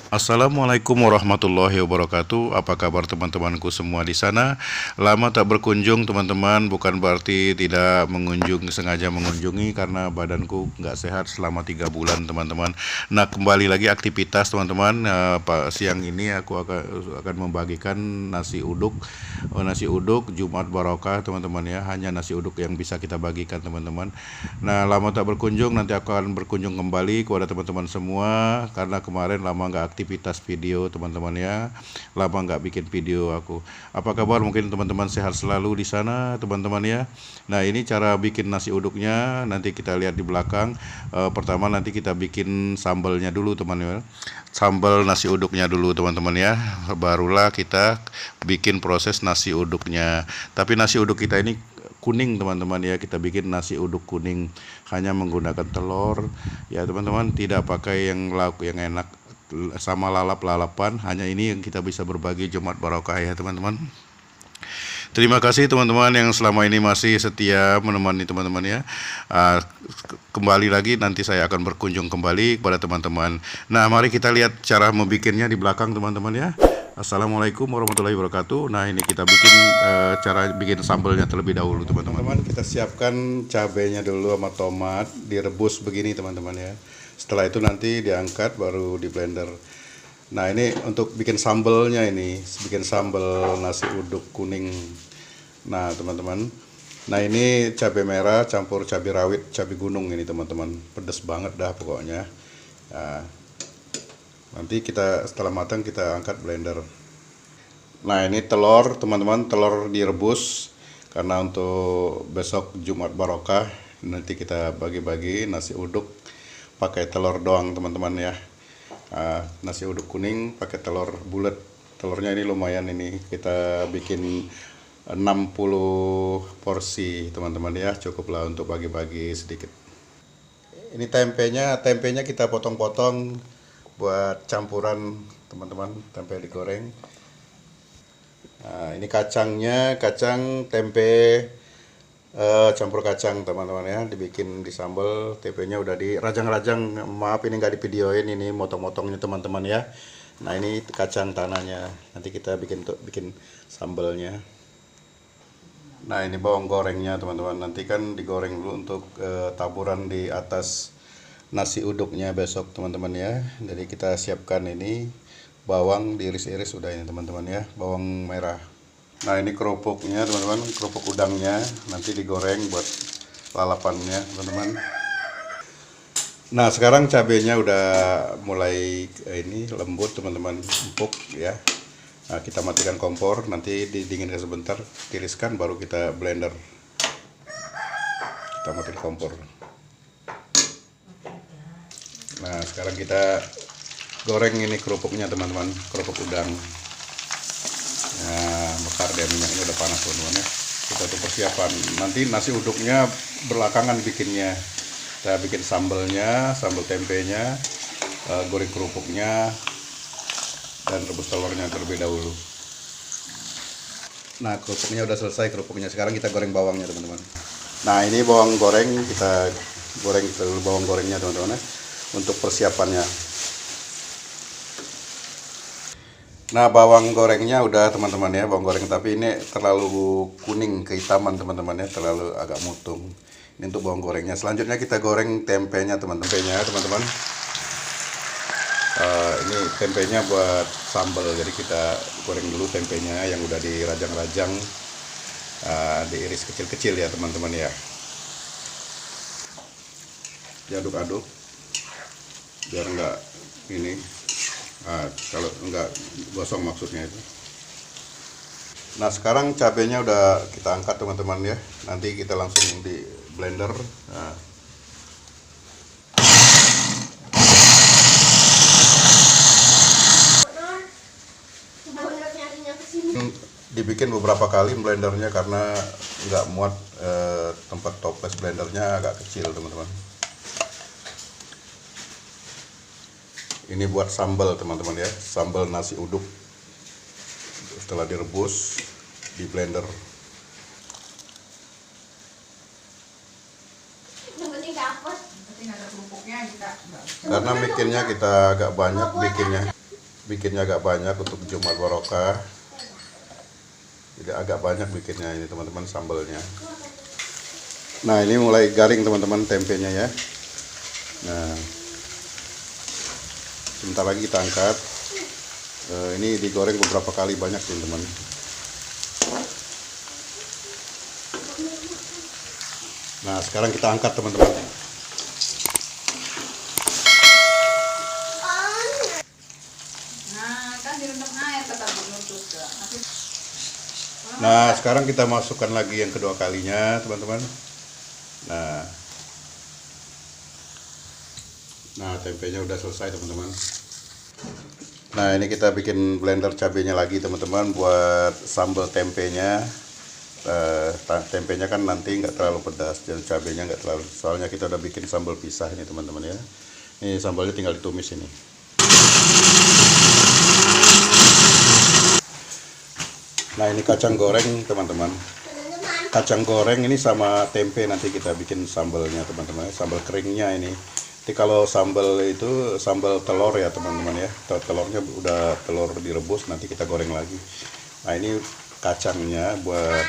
Assalamualaikum warahmatullahi wabarakatuh. Apa kabar teman-temanku semua di sana? Lama tak berkunjung teman-teman, bukan berarti tidak mengunjungi, sengaja mengunjungi karena badanku nggak sehat selama 3 bulan teman-teman. Nah, kembali lagi aktivitas teman-teman. Siang ini aku akan membagikan nasi uduk. Nasi uduk Jumat Barokah teman-teman ya. Hanya nasi uduk yang bisa kita bagikan teman-teman. Nah, lama tak berkunjung, nanti aku akan berkunjung kembali kepada teman-teman semua karena kemarin lama nggak aktivitas video teman-teman ya, lama nggak bikin video aku. Apa kabar? Mungkin teman-teman sehat selalu di sana teman-teman ya. Nah, ini cara bikin nasi uduknya, nanti kita lihat di belakang. Pertama nanti kita bikin sambalnya dulu teman-teman, sambal nasi uduknya dulu teman-teman ya, barulah kita bikin proses nasi uduknya. Tapi nasi uduk kita ini kuning teman-teman ya, kita bikin nasi uduk kuning hanya menggunakan telur ya teman-teman, tidak pakai yang lauk yang enak sama lalap-lalapan. Hanya ini yang kita bisa berbagi Jumat Barokah ya teman-teman. Terima kasih teman-teman yang selama ini masih setia menemani teman-teman ya. Kembali lagi nanti saya akan berkunjung kembali kepada teman-teman. Nah, mari kita lihat cara membikinnya di belakang teman-teman ya. Assalamualaikum warahmatullahi wabarakatuh. Nah, ini kita bikin cara bikin sambelnya terlebih dahulu teman-teman. Kita siapkan cabenya dulu sama tomat, direbus begini teman-teman ya. Setelah itu nanti diangkat baru di blender. Nah, ini untuk bikin sambelnya, ini bikin sambel nasi uduk kuning. Nah teman-teman, nah ini cabai merah campur cabai rawit, cabai gunung ini teman-teman, pedas banget dah pokoknya. Nah, nanti kita setelah matang kita angkat blender. Nah, ini telur teman-teman, telur direbus karena untuk besok Jumat Barokah nanti kita bagi-bagi nasi uduk pakai telur doang teman-teman ya. Nasi uduk kuning pakai telur bulat. Telurnya ini lumayan, ini kita bikin 60 porsi teman-teman ya, cukuplah untuk bagi-bagi sedikit. Ini tempenya kita potong-potong buat campuran teman-teman, tempe digoreng. Nah, ini kacangnya, kacang tempe campur kacang teman-teman ya, dibikin di sambal. Tempenya udah dirajang-rajang, maaf ini nggak divideoin, ini motong-motongnya teman-teman ya. Nah, ini kacang tanahnya, nanti kita bikin sambalnya. Nah, ini bawang gorengnya teman-teman, nanti kan digoreng dulu untuk taburan di atas nasi uduknya besok teman-teman ya. Jadi kita siapkan ini bawang diiris-iris sudah ini teman-teman ya, bawang merah. Nah, ini kerupuknya teman-teman, kerupuk udangnya nanti digoreng buat lalapannya teman-teman. Nah, sekarang cabenya udah mulai ini lembut teman-teman, empuk ya. Nah, kita matikan kompor, nanti didinginkan sebentar, tiriskan baru kita blender. Kita matikan kompor. Nah, sekarang kita goreng ini kerupuknya teman-teman, kerupuk udang. Nah, besar deh minyaknya udah panas teman-teman ya. Kita tuh persiapan. Nanti nasi uduknya belakangan bikinnya. Kita bikin sambelnya, sambal tempenya, goreng kerupuknya, dan rebus telurnya terlebih dahulu. Nah, kerupuknya udah selesai kerupuknya. Sekarang kita goreng bawangnya teman-teman. Nah, ini bawang goreng, kita goreng dulu bawang gorengnya teman-teman ya, untuk persiapannya. Nah, bawang gorengnya udah teman-teman ya, bawang goreng, tapi ini terlalu kuning kehitaman teman-teman ya, terlalu agak mutung. Ini untuk bawang gorengnya. Selanjutnya kita goreng tempenya teman-teman. Ini tempenya buat sambal, jadi kita goreng dulu tempenya yang udah dirajang-rajang, diiris kecil-kecil ya teman-teman ya. Diaduk-aduk biar enggak ini, kalau enggak gosong maksudnya itu. Nah, sekarang cabenya udah kita angkat teman-teman ya, nanti kita langsung di blender. Nah, dibikin beberapa kali blendernya karena nggak muat, tempat toples blendernya agak kecil teman-teman. Ini buat sambal teman-teman ya, sambal nasi uduk setelah direbus di blender. Karena bikinnya kita agak banyak bikinnya. bikinnya agak banyak untuk Jumat Barokah. Jadi agak banyak bikinnya ini teman-teman sambalnya. Nah ini mulai garing teman-teman tempenya ya. Nah sebentar lagi kita angkat. Ini digoreng beberapa kali banyak teman-teman. Nah sekarang kita angkat teman-teman. Nah sekarang kita masukkan lagi yang kedua kalinya teman-teman. Nah tempenya udah selesai teman-teman. Nah ini kita bikin blender cabenya lagi teman-teman buat sambal tempenya. Tempenya kan nanti nggak terlalu pedas dan cabenya nggak terlalu, soalnya kita udah bikin sambal pisah ini teman-teman ya. Ini sambalnya tinggal ditumis ini. Nah ini kacang goreng teman-teman. Kacang goreng ini sama tempe nanti kita bikin sambalnya teman-teman. Sambal keringnya ini. Jadi kalau sambal itu sambal telur ya teman-teman ya. Telurnya udah telur direbus, nanti kita goreng lagi. Nah ini kacangnya buat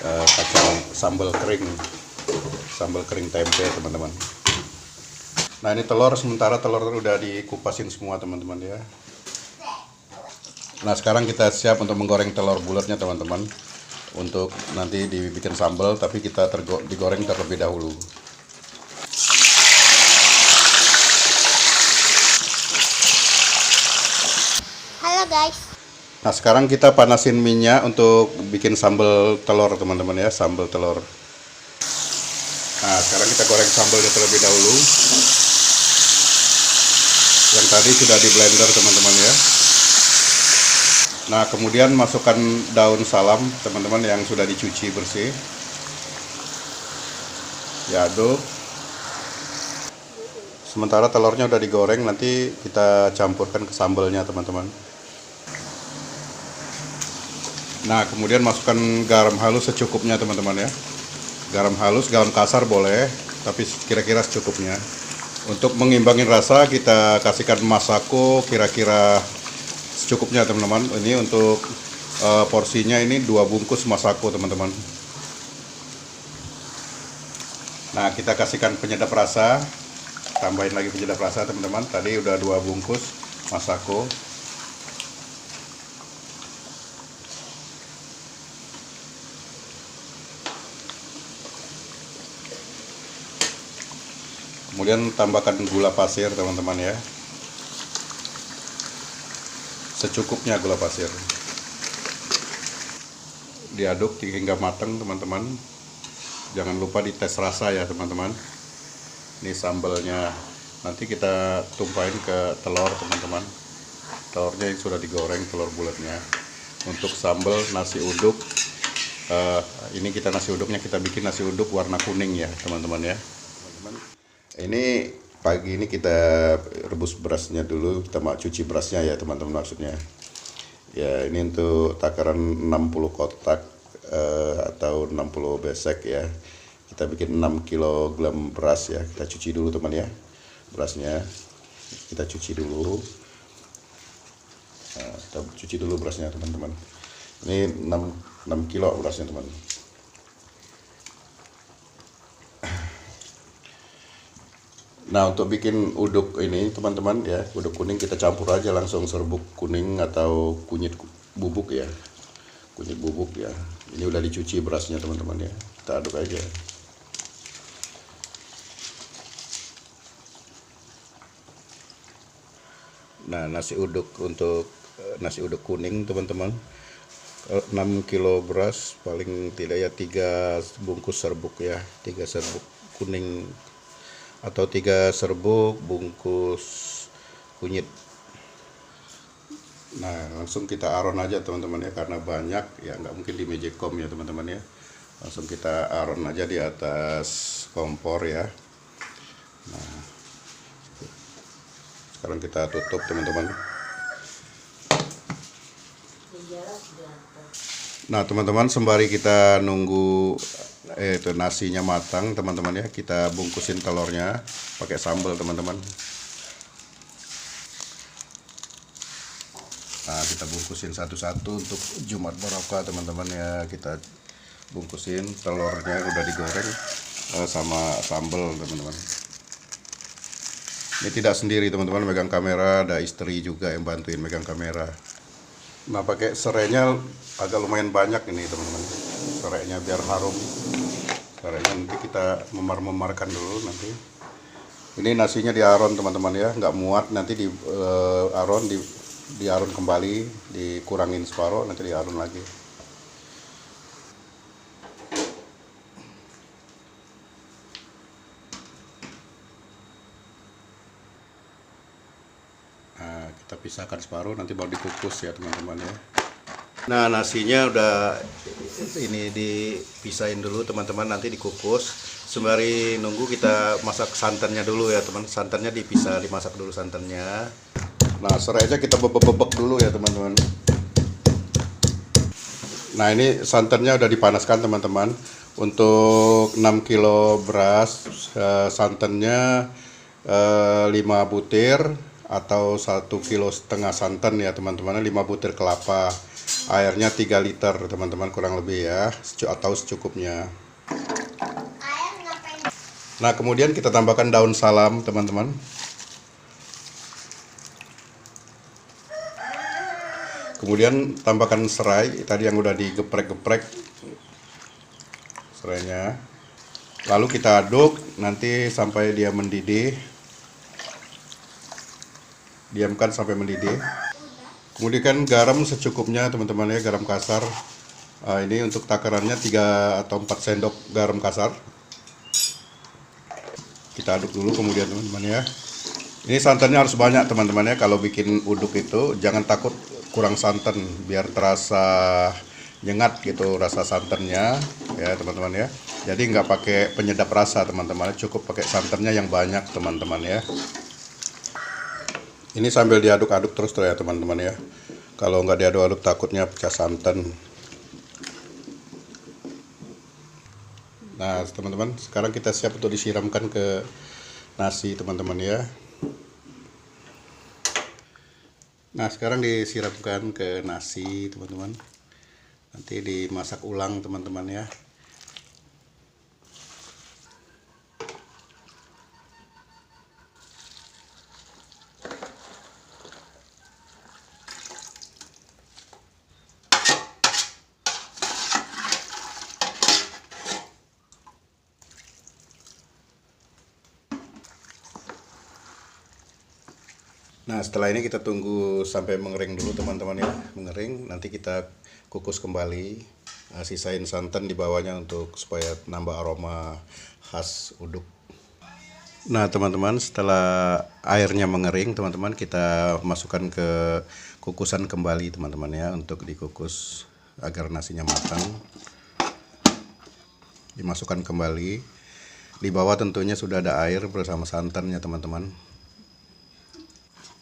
kacang sambal kering tempe teman-teman. Nah ini telur, sementara telur udah dikupasin semua teman-teman ya. Nah sekarang kita siap untuk menggoreng telur bulatnya teman-teman, untuk nanti dibikin sambal, tapi kita digoreng terlebih dahulu. Halo guys. Nah sekarang kita panasin minyak untuk bikin sambal telur teman-teman ya, sambal telur. Nah sekarang kita goreng sambalnya terlebih dahulu. Yang tadi sudah di blender teman-teman ya. Nah kemudian masukkan daun salam teman-teman yang sudah dicuci bersih. Diaduk. Sementara telurnya udah digoreng, nanti kita campurkan ke sambalnya teman-teman. Nah kemudian masukkan garam halus secukupnya teman-teman ya. Garam halus, garam kasar boleh, tapi kira-kira secukupnya. Untuk mengimbangin rasa kita kasihkan masako kira-kira secukupnya teman-teman. Ini untuk porsinya ini 2 bungkus masako teman-teman. Nah kita kasihkan penyedap rasa, tambahin lagi penyedap rasa teman-teman. Tadi udah 2 bungkus masako. Kemudian tambahkan gula pasir teman-teman ya, secukupnya gula pasir. Diaduk hingga matang teman-teman. Jangan lupa dites rasa ya teman-teman. Ini sambalnya nanti kita tumpahin ke telur teman-teman. Telurnya yang sudah digoreng, telur bulatnya. Untuk sambal nasi uduk, ini kita nasi uduknya kita bikin nasi uduk warna kuning ya teman-teman ya. Ini pagi ini kita rebus berasnya dulu, kita mau cuci berasnya ya teman-teman maksudnya. Ya ini untuk takaran 60 kotak atau 60 besek ya. Kita bikin 6 kg beras ya. Kita cuci dulu teman ya. Berasnya kita cuci dulu. Nah, kita cuci dulu berasnya teman-teman. Ini 6 kilo berasnya teman. Nah untuk bikin uduk ini teman-teman ya, uduk kuning kita campur aja langsung serbuk kuning atau kunyit bubuk ya, kunyit bubuk ya. Ini udah dicuci berasnya teman-teman ya, kita aduk aja. Nah nasi uduk, untuk nasi uduk kuning teman-teman, 6 kilo beras paling tidak ya 3 bungkus serbuk ya, 3 serbuk kuning atau 3 serbuk bungkus kunyit. Nah langsung kita aron aja teman-teman ya, karena banyak ya, nggak mungkin di mejekom ya teman-teman ya. Langsung kita aron aja di atas kompor ya. Nah sekarang kita tutup teman-teman. Nah teman-teman, sembari kita nunggu itu nasinya matang teman-teman ya, kita bungkusin telurnya pakai sambal teman-teman. kita bungkusin satu-satu untuk Jumat Barokah teman-teman ya. Kita bungkusin telurnya udah digoreng sama sambal teman-teman. Ini tidak sendiri teman-teman megang kamera, ada istri juga yang bantuin megang kamera. Nah pakai serainya agak lumayan banyak ini teman-teman, serainya biar harum. Serainya nanti kita memar-memarkan dulu nanti. Ini nasinya diaron teman-teman ya, nggak muat, nanti diaron kembali, dikurangin separuh, nanti diaron lagi. Nah, kita pisahkan separuh, nanti baru dikukus ya teman-teman ya. Nah nasinya udah ini dipisahin dulu teman-teman, nanti dikukus. Sembari nunggu kita masak santannya dulu ya teman. Santannya dimasak dulu santannya. Nah serainya kita bebek dulu ya teman-teman. Nah ini santannya udah dipanaskan teman-teman. Untuk 6 kilo beras santannya 5 butir atau 1,5 kilo santan ya teman-teman. 5 butir kelapa. Airnya 3 liter teman-teman kurang lebih ya, atau secukupnya. Nah kemudian kita tambahkan daun salam teman-teman. Kemudian tambahkan serai tadi yang udah digeprek-geprek serainya. Lalu kita aduk nanti sampai dia mendidih. Diamkan sampai mendidih. Kemudian garam secukupnya teman-teman ya, garam kasar. Ini untuk takarannya 3 atau 4 sendok garam kasar. Kita aduk dulu kemudian teman-teman ya. Ini santannya harus banyak teman-teman ya. Kalau bikin uduk itu jangan takut kurang santan, biar terasa nyengat gitu rasa santannya ya teman-teman ya. Jadi nggak pakai penyedap rasa teman-teman, cukup pakai santannya yang banyak teman-teman ya. Ini sambil diaduk-aduk terus ya teman-teman ya. Kalau nggak diaduk-aduk takutnya pecah santan. Nah teman-teman, sekarang kita siap untuk disiramkan ke nasi teman-teman ya. Nah sekarang disiramkan ke nasi teman-teman. Nanti dimasak ulang teman-teman ya. Nah setelah ini kita tunggu sampai mengering dulu teman-teman ya, mengering nanti kita kukus kembali, sisain santan di bawahnya untuk supaya nambah aroma khas uduk. Nah teman-teman setelah airnya mengering teman-teman kita masukkan ke kukusan kembali teman-teman ya, untuk dikukus agar nasinya matang. Dimasukkan kembali, di bawah tentunya sudah ada air bersama santannya teman-teman.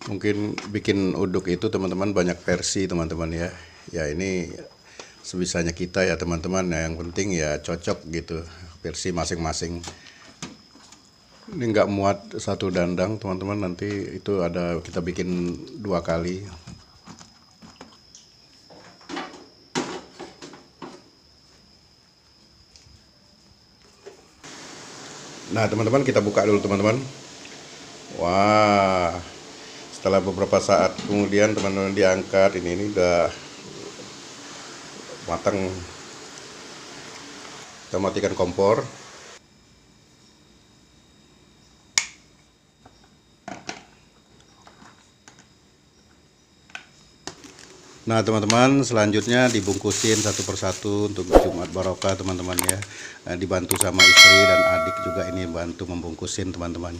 Mungkin bikin uduk itu teman-teman banyak versi teman-teman ya. Ya ini sebisanya kita ya teman-teman. Nah, yang penting ya cocok gitu versi masing-masing. Ini nggak muat satu dandang teman-teman, nanti itu ada kita bikin 2 kali. Nah teman-teman kita buka dulu teman-teman. Wah, setelah beberapa saat kemudian teman-teman diangkat, ini udah matang. Kita matikan kompor. Nah teman-teman selanjutnya dibungkusin satu persatu untuk Jumat Barokah teman-teman ya. Dibantu sama istri dan adik juga ini bantu membungkusin teman-teman.